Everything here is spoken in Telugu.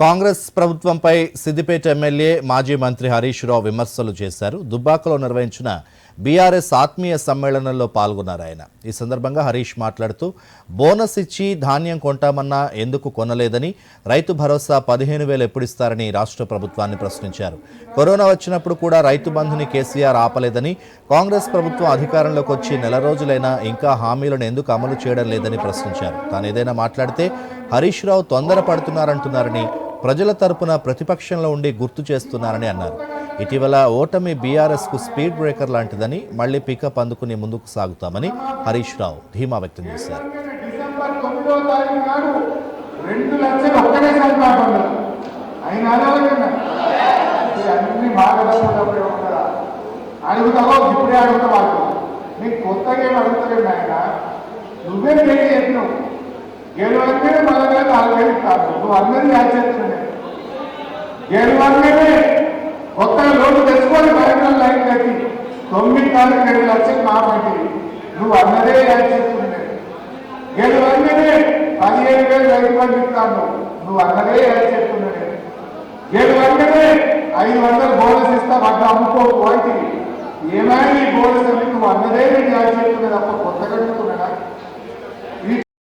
కాంగ్రెస్ ప్రభుత్వంపై సిద్దిపేట ఎమ్మెల్యే మాజీ మంత్రి హరీష్ రావు విమర్శలు చేశారు. దుబ్బాకలో నిర్వహించిన బీఆర్ఎస్ ఆత్మీయ సమ్మేళనంలో పాల్గొన్నారు ఆయన. ఈ సందర్భంగా హరీష్ మాట్లాడుతూ బోనస్ ఇచ్చి ధాన్యం కొంటామన్నా ఎందుకు కొనలేదని, రైతు భరోసా 15,000 ఎప్పుడిస్తారని రాష్ట్ర ప్రభుత్వాన్ని ప్రశ్నించారు. కరోనా వచ్చినప్పుడు కూడా రైతు బంధుని కేసీఆర్ ఆపలేదని, కాంగ్రెస్ ప్రభుత్వం అధికారంలోకి వచ్చి నెల రోజులైనా ఇంకా హామీలను ఎందుకు అమలు చేయడం లేదని ప్రశ్నించారు. తాను ఏదైనా మాట్లాడితే హరీష్ రావు తొందరపడుతున్నారంటున్నారని, ప్రజల తరపున ప్రతిపక్షంలో ఉండి గుర్తు చేస్తున్నారని అన్నారు. ఇటీవల ఓటమి బీఆర్ఎస్కు స్పీడ్ బ్రేకర్ లాంటిదని, మళ్లీ పికప్ అందుకుని ముందుకు సాగుతామని హరీష్ రావు ధీమా వ్యక్తం చేశారు. గెలవగానే మళ్ళీ 4,000 ఇస్తాను. నువ్వు అందరినీ ఆశ్చర్యమే. గెలవగానే కొత్తగా లోటు తెచ్చుకొని కరెంట్ లైన్ కట్టి 9,2 లక్షలు మాపండి. నువ్వు అందరే ఆశ్చర్యమే. గెలవగానే 15,000 రైతు బంధు ఇస్తాను. నువ్వు అందరే ఆశ్చర్యమే. గెలవగానే 500 బోనస్ ఇస్తా పడ్డ అమ్ముకోవాలి. ఏమైనా ఈ బోనస్ అని నువ్వు అందరే ఆశ్చర్యమే తప్ప కొత్తగా అడుగుతున్నాడా?